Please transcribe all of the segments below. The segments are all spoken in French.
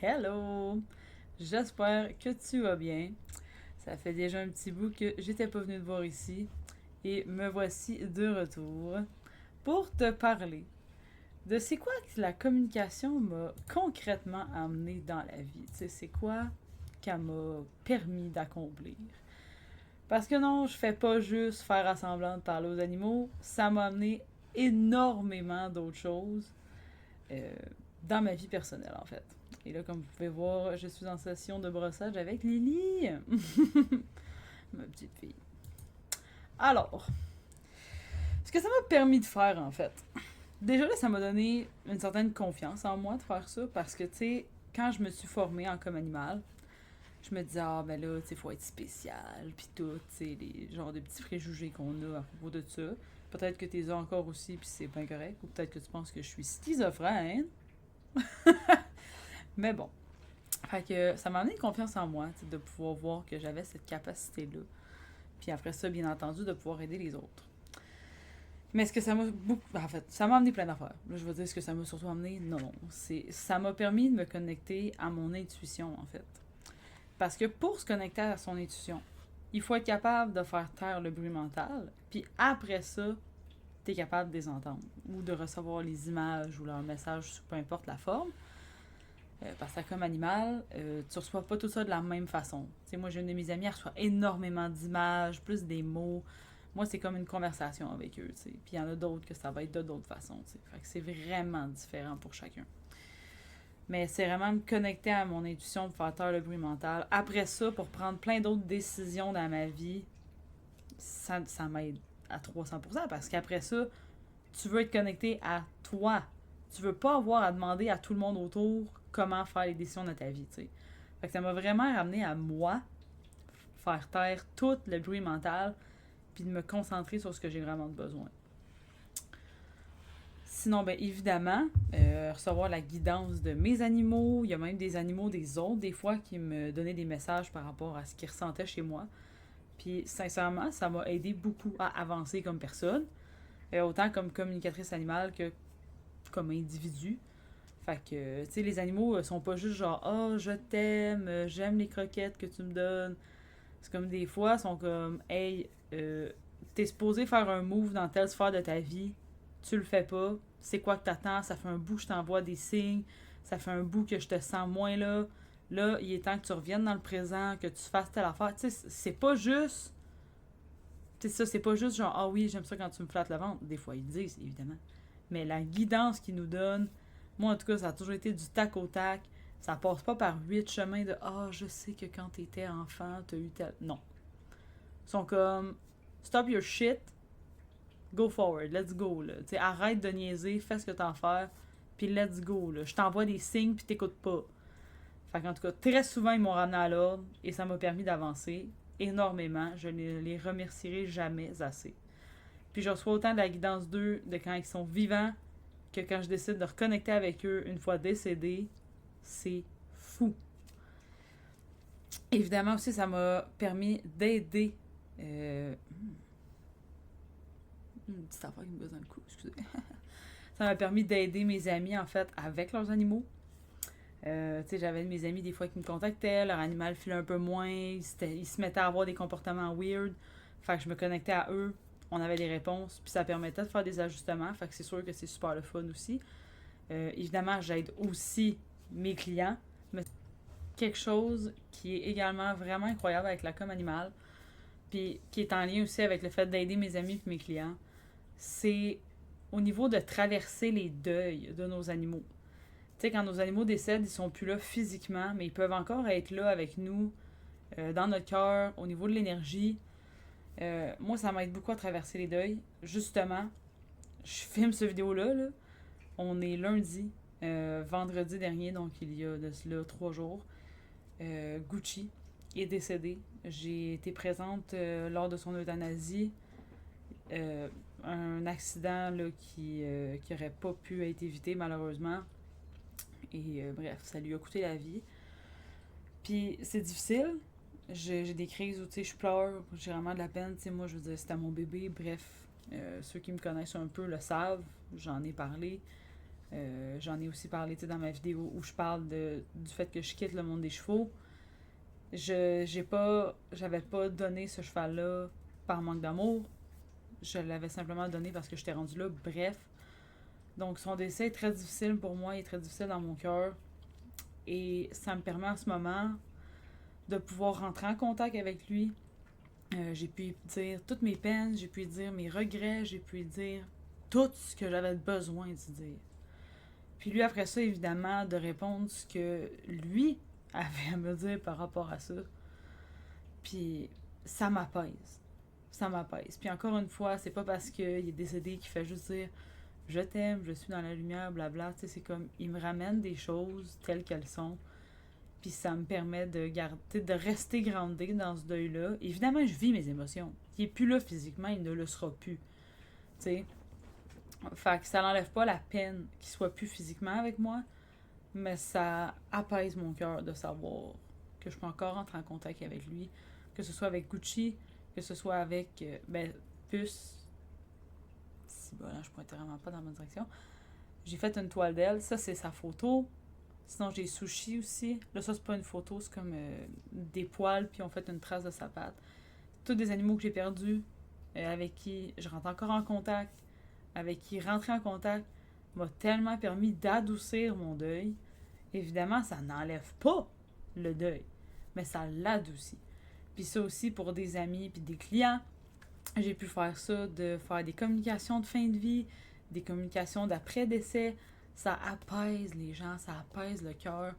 Hello! J'espère que tu vas bien. Ça fait déjà un petit bout que j'étais pas venue te voir ici et me voici de retour pour te parler de c'est quoi que la communication m'a concrètement amené dans la vie. Tu sais, c'est quoi qu'elle m'a permis d'accomplir. Parce que non, je fais pas juste faire à semblant de parler aux animaux, ça m'a amené énormément d'autres choses euh, dans ma vie personnelle, en fait. Et là, comme vous pouvez voir, je suis en session de brossage avec Lily, ma petite fille. Alors, ce que ça m'a permis de faire, en fait, déjà là, ça m'a donné une certaine confiance en moi de faire ça, parce que, tu sais, quand je me suis formée en comme animal, je me disais, ah, ben là, tu sais, faut être spécial, pis tout, tu sais, les genres de petits préjugés qu'on a à propos de ça. Peut-être que t'es as encore aussi, puis c'est pas correct, ou peut-être que tu penses que je suis schizophrène. Mais bon, fait que ça m'a amené une confiance en moi, de pouvoir voir que j'avais cette capacité-là. Puis après ça, bien entendu, de pouvoir aider les autres. Mais est-ce que ça m'a beaucoup. En fait, ça m'a amené plein d'affaires. Là, je veux dire, ce que ça m'a surtout amené, non, non. Ça m'a permis de me connecter à mon intuition, en fait. Parce que pour se connecter à son intuition, il faut être capable de faire taire le bruit mental. Puis après ça, t'es capable de les entendre. Ou de recevoir les images ou leurs messages, sous peu importe la forme. Parce que comme animal, tu reçois pas tout ça de la même façon. Tu sais, moi, j'ai une de mes amies, elle reçoit énormément d'images, plus des mots. Moi, c'est comme une conversation avec eux, tu sais. Puis il y en a d'autres que ça va être de d'autres façons, tu sais. Fait que c'est vraiment différent pour chacun. Mais c'est vraiment me connecter à mon intuition pour faire taire le bruit mental. Après ça, pour prendre plein d'autres décisions dans ma vie, ça m'aide à 300%. Parce qu'après ça, tu veux être connecté à toi. Tu veux pas avoir à demander à tout le monde autour comment faire les décisions de ta vie, tu sais. Fait que ça m'a vraiment ramené à moi, faire taire tout le bruit mental, puis de me concentrer sur ce que j'ai vraiment besoin. Sinon, ben évidemment, recevoir la guidance de mes animaux. Il y a même des animaux des autres, des fois, qui me donnaient des messages par rapport à ce qu'ils ressentaient chez moi. Puis, sincèrement, ça m'a aidé beaucoup à avancer comme personne, autant comme communicatrice animale que comme individu. Fait que, tu sais, les animaux sont pas juste genre, ah, oh, je t'aime, j'aime les croquettes que tu me donnes. C'est comme des fois, ils sont comme, hey, t'es supposé faire un move dans telle sphère de ta vie, tu le fais pas, c'est quoi que t'attends, ça fait un bout que je t'envoie des signes, ça fait un bout que je te sens moins là. Là, il est temps que tu reviennes dans le présent, que tu fasses telle affaire. Tu sais, c'est pas juste. Tu sais, ça, c'est pas juste genre, ah oui, j'aime ça quand tu me flattes le ventre. Des fois, ils le disent, évidemment. Mais la guidance qu'ils nous donnent, moi, en tout cas, ça a toujours été du tac au tac. Ça passe pas par 8 chemins de ah, je sais que quand t'étais enfant, t'as eu tel. Non. Ils sont comme stop your shit, go forward, let's go. Là. T'sais, arrête de niaiser, fais ce que t'as à faire, puis let's go. Là. Je t'envoie des signes, puis t'écoutes pas. Fait qu'en tout cas, très souvent, ils m'ont ramené à l'ordre et ça m'a permis d'avancer énormément. Je ne les remercierai jamais assez. Puis je reçois autant de la guidance d'eux de quand ils sont vivants que quand je décide de reconnecter avec eux une fois décédés. C'est fou. Évidemment aussi, ça m'a permis d'aider. Une petite affaire qui me bosse dans le cou, excusez. Ça m'a permis d'aider mes amis, en fait, avec leurs animaux. Tu sais, j'avais mes amis des fois qui me contactaient, leur animal filait un peu moins, ils se mettaient à avoir des comportements weird. Fait que je me connectais à eux, on avait des réponses, puis ça permettait de faire des ajustements. Fait que c'est sûr que c'est super le fun aussi. Évidemment, j'aide aussi mes clients, mais quelque chose qui est également vraiment incroyable avec la com animale, puis qui est en lien aussi avec le fait d'aider mes amis et mes clients, c'est au niveau de traverser les deuils de nos animaux. Tu sais, quand nos animaux décèdent, ils sont plus là physiquement, mais ils peuvent encore être là avec nous, dans notre cœur, au niveau de l'énergie. Moi, ça m'aide beaucoup à traverser les deuils. Justement, je filme cette vidéo-là. Là. On est lundi, vendredi dernier, donc il y a de cela 3 jours. Gucci est décédé. J'ai été présente lors de son euthanasie. Un accident là, qui aurait pas pu être évité malheureusement. Et bref, ça lui a coûté la vie. Puis c'est difficile. J'ai des crises où je pleure, j'ai vraiment de la peine. T'sais, moi, je veux dire, c'était mon bébé. Bref, ceux qui me connaissent un peu le savent. J'en ai parlé. J'en ai aussi parlé dans ma vidéo où je parle du fait que je quitte le monde des chevaux. J'avais pas donné ce cheval-là par manque d'amour. Je l'avais simplement donné parce que j'étais rendue là. Bref. Donc, son décès est très difficile pour moi, il est très difficile dans mon cœur. Et ça me permet en ce moment de pouvoir rentrer en contact avec lui. J'ai pu dire toutes mes peines, j'ai pu dire mes regrets, j'ai pu dire tout ce que j'avais besoin de dire. Puis lui, après ça, évidemment, de répondre ce que lui avait à me dire par rapport à ça. Puis ça m'apaise. Ça m'apaise. Puis encore une fois, c'est pas parce qu'il est décédé qu'il fait juste dire je t'aime, je suis dans la lumière, blabla. Tu sais, c'est comme il me ramène des choses telles qu'elles sont. Puis ça me permet de rester groundée dans ce deuil-là. Évidemment, je vis mes émotions. Il est plus là physiquement, il ne le sera plus. Tu sais. Fait que ça n'enlève pas la peine qu'il soit plus physiquement avec moi, mais ça apaise mon cœur de savoir que je peux encore entrer en contact avec lui, que ce soit avec Gucci, que ce soit avec Puce. Si bon, là, je pointais vraiment pas dans la bonne direction. J'ai fait une toile d'elle, ça c'est sa photo. Sinon j'ai Sushi aussi. Là ça c'est pas une photo, c'est comme des poils puis on fait une trace de sa patte. Tous des animaux que j'ai perdus, avec qui je rentre encore en contact, avec qui rentrer en contact m'a tellement permis d'adoucir mon deuil. Évidemment, ça n'enlève pas le deuil, mais ça l'adoucit. Puis ça aussi pour des amis puis des clients, j'ai pu faire ça, de faire des communications de fin de vie, des communications d'après-décès. Ça apaise les gens, ça apaise le cœur.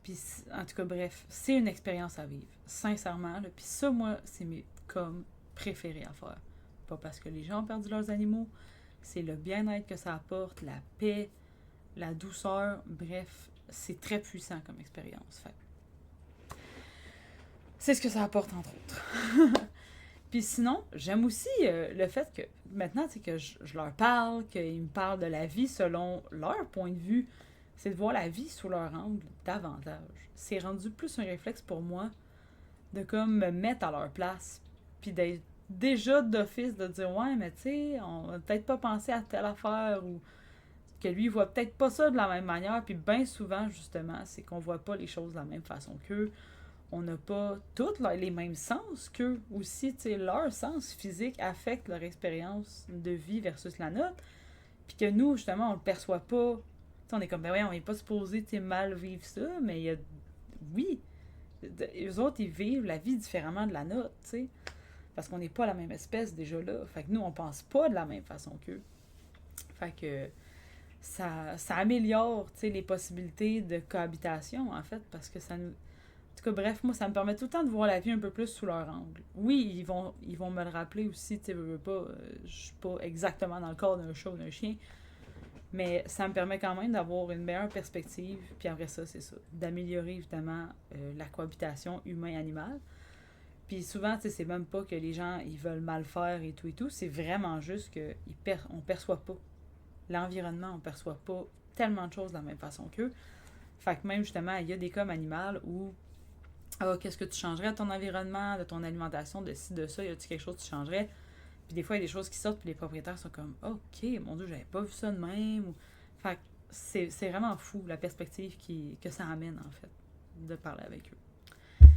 Puis en tout cas, bref, c'est une expérience à vivre, sincèrement. Là. Puis ça, moi, c'est mes comme préférés à faire. Pas parce que les gens ont perdu leurs animaux, c'est le bien-être que ça apporte, la paix, la douceur, bref, c'est très puissant comme expérience. Fait. C'est ce que ça apporte, entre autres. Puis sinon, j'aime aussi le fait que maintenant, c'est que je leur parle, qu'ils me parlent de la vie selon leur point de vue. C'est de voir la vie sous leur angle davantage. C'est rendu plus un réflexe pour moi de comme me mettre à leur place. Puis d'être déjà d'office de dire ouais, mais tu sais, on va peut-être pas penser à telle affaire ou que lui, il voit peut-être pas ça de la même manière. Puis bien souvent, justement, c'est qu'on voit pas les choses de la même façon qu'eux. On n'a pas tous les mêmes sens qu'eux aussi. Tu sais, leur sens physique affecte leur expérience de vie versus la nôtre. Puis que nous, justement, on le perçoit pas. T'sais, on est comme, ben ouais, on n'est pas supposé mal vivre ça, mais il y a. Oui, eux autres, ils vivent la vie différemment de la nôtre, tu sais. Parce qu'on n'est pas la même espèce déjà là. Fait que nous, on pense pas de la même façon qu'eux. Fait que ça améliore, tu sais, les possibilités de cohabitation, en fait, parce que ça nous. En tout cas, bref, moi, ça me permet tout le temps de voir la vie un peu plus sous leur angle. Oui, ils vont me le rappeler aussi, tu sais, je suis pas exactement dans le corps d'un chat ou d'un chien, mais ça me permet quand même d'avoir une meilleure perspective, puis après ça, c'est ça, d'améliorer évidemment la cohabitation humain-animal. Puis souvent, tu sais, c'est même pas que les gens, ils veulent mal faire et tout, c'est vraiment juste qu'on perçoit pas l'environnement, on perçoit pas tellement de choses de la même façon qu'eux. Fait que même, justement, il y a des cas animaux où qu'est-ce que tu changerais à ton environnement, de ton alimentation, de ci, de ça, y a-t-il quelque chose que tu changerais? Puis des fois, il y a des choses qui sortent, puis les propriétaires sont comme, OK, mon Dieu, j'avais pas vu ça de même. Fait que c'est vraiment fou, la perspective que ça amène, en fait, de parler avec eux.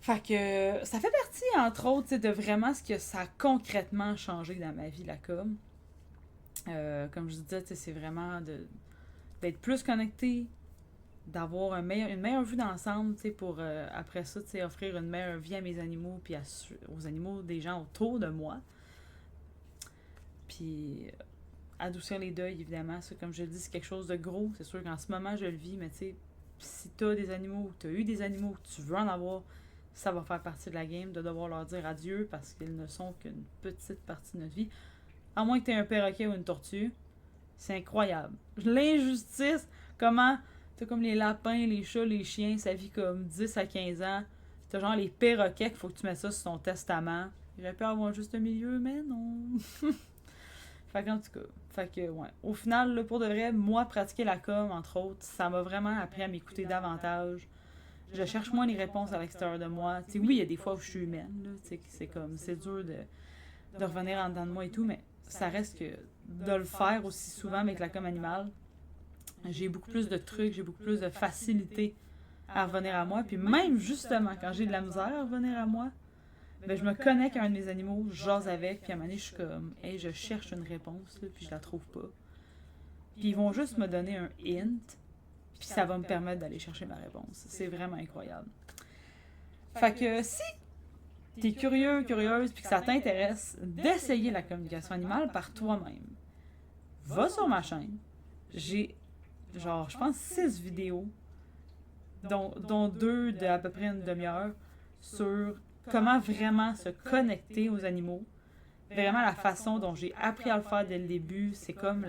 Fait que ça fait partie, entre autres, de vraiment ce que ça a concrètement changé dans ma vie, la com. Comme je disais, c'est vraiment d'être plus connecté, d'avoir une meilleure vue d'ensemble, pour après ça, offrir une meilleure vie à mes animaux puis aux animaux des gens autour de moi. Puis adoucir les deuils, évidemment, ça, comme je le dis, c'est quelque chose de gros. C'est sûr qu'en ce moment, je le vis, mais tu sais, si t'as des animaux, t'as eu des animaux, tu veux en avoir, ça va faire partie de la game de devoir leur dire adieu parce qu'ils ne sont qu'une petite partie de notre vie. À moins que t'aies un perroquet ou une tortue, c'est incroyable. L'injustice, comment t'as comme les lapins, les chats, les chiens, ça vit comme 10 à 15 ans. T'as genre les perroquets qu'il faut que tu mettes ça sur ton testament. Il aurait pu avoir juste un milieu, mais non. Fait qu'en tout cas, ouais. Au final, là, pour de vrai, moi, pratiquer la com, entre autres, ça m'a vraiment appris à m'écouter davantage. Je cherche moins les réponses à l'extérieur de moi. T'sais, oui, il y a des fois où je suis humaine, là, c'est comme, c'est dur de revenir en dedans de moi et tout, mais ça reste que de le faire aussi souvent avec la com animale, j'ai beaucoup plus de trucs, j'ai beaucoup plus de facilité à revenir à moi. Puis même justement, quand j'ai de la misère à revenir à moi, ben, je me connecte à un de mes animaux, je jase avec, puis à un moment donné, je suis comme, hey, je cherche une réponse, là, puis je la trouve pas. Puis ils vont juste me donner un hint, puis ça va me permettre d'aller chercher ma réponse. C'est vraiment incroyable. Fait que si t'es curieux, curieuse, puis que ça t'intéresse d'essayer la communication animale par toi-même, va sur ma chaîne. J'ai, genre, je pense 6 vidéos, dont 2 de à peu près une demi-heure, sur comment vraiment se connecter aux animaux. Vraiment la façon dont j'ai appris à le faire dès le début, c'est comme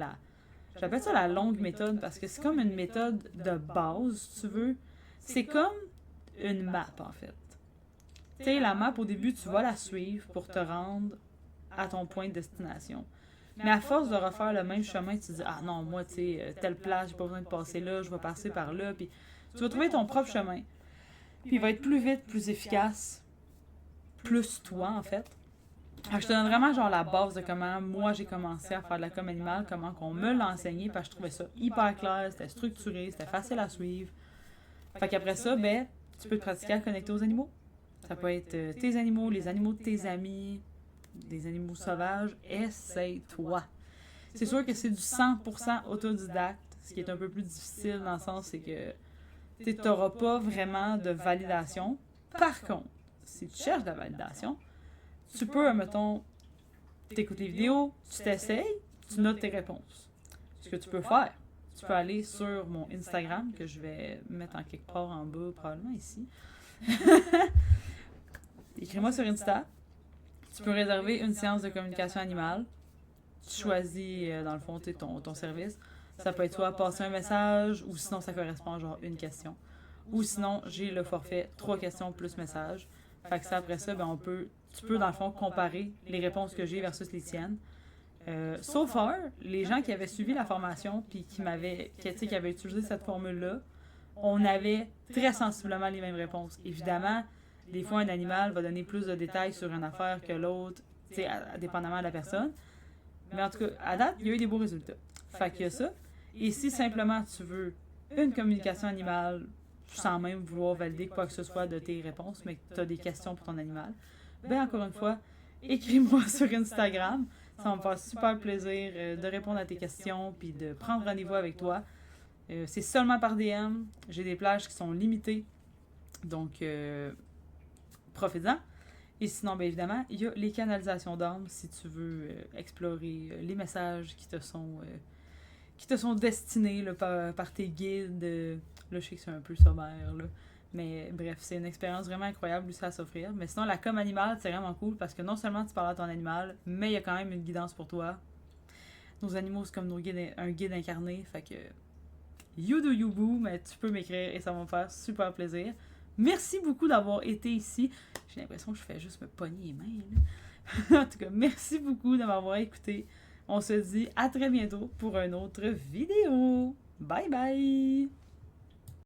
j'appelle ça la longue méthode parce que c'est comme une méthode de base, si tu veux. C'est comme une map, en fait. Tu sais, la map, au début, tu vas la suivre pour te rendre à ton point de destination. Mais à force de refaire le même chemin, tu te dis, ah non, moi, tu sais, telle place, j'ai pas besoin de passer là, je vais passer par là. Puis tu vas trouver ton propre chemin. Puis il va être plus vite, plus efficace, plus toi, en fait. Alors, je te donne vraiment genre la base de comment moi j'ai commencé à faire de la com animale, comment qu'on me l'a enseigné, parce que je trouvais ça hyper clair, c'était structuré, c'était facile à suivre. Fait qu'après ça, ben, tu peux te pratiquer à connecter aux animaux. Ça peut être tes animaux, les animaux de tes amis, des animaux sauvages. Essaye-toi. C'est sûr que c'est du 100% autodidacte, ce qui est un peu plus difficile dans le sens c'est que tu n'auras pas vraiment de validation. Par contre, si tu cherches de la validation, tu peux, mettons, t'écoutes les vidéos, tu t'essayes, tu notes tes réponses. Ce que tu peux faire, tu peux aller sur mon Instagram, que je vais mettre en quelque part en bas, probablement ici. Écris-moi sur Insta. Tu peux réserver une séance de communication animale. Tu choisis, dans le fond, ton service. Ça peut être soit passer un message, ou sinon ça correspond à genre une question. Ou sinon, j'ai le forfait 3 questions plus message. Fait que ça, après ça, ben, tu peux, dans le fond, comparer les réponses que j'ai versus les tiennes. So far, les gens qui avaient suivi la formation puis qui avaient utilisé cette formule-là, on avait très sensiblement les mêmes réponses. Évidemment, des fois, un animal va donner plus de détails sur une affaire que l'autre, dépendamment de la personne. Mais en tout cas, à date, il y a eu des beaux résultats. Fait qu'il y a ça. Et si simplement tu veux une communication animale sans même vouloir valider quoi que ce soit de tes réponses, mais que tu as des questions pour ton animal, ben encore une fois, écris-moi sur Instagram. Ça va me faire super plaisir de répondre à tes questions puis de prendre rendez-vous avec toi. C'est seulement par DM. J'ai des plages qui sont limitées. Donc, profites-en. Et sinon, bien évidemment, il y a les canalisations d'âme si tu veux explorer les messages qui te sont destinés là, par tes guides. Là, je sais que c'est un peu sommaire, là. Mais bref, c'est une expérience vraiment incroyable aussi à s'offrir. Mais sinon, la com animale, c'est vraiment cool parce que non seulement tu parles à ton animal, mais il y a quand même une guidance pour toi. Nos animaux, c'est comme un guide incarné. Fait que you do you boo, mais tu peux m'écrire et ça va me faire super plaisir. Merci beaucoup d'avoir été ici. J'ai l'impression que je fais juste me pogner les mains, là. En tout cas, merci beaucoup de m'avoir écouté. On se dit à très bientôt pour une autre vidéo. Bye bye!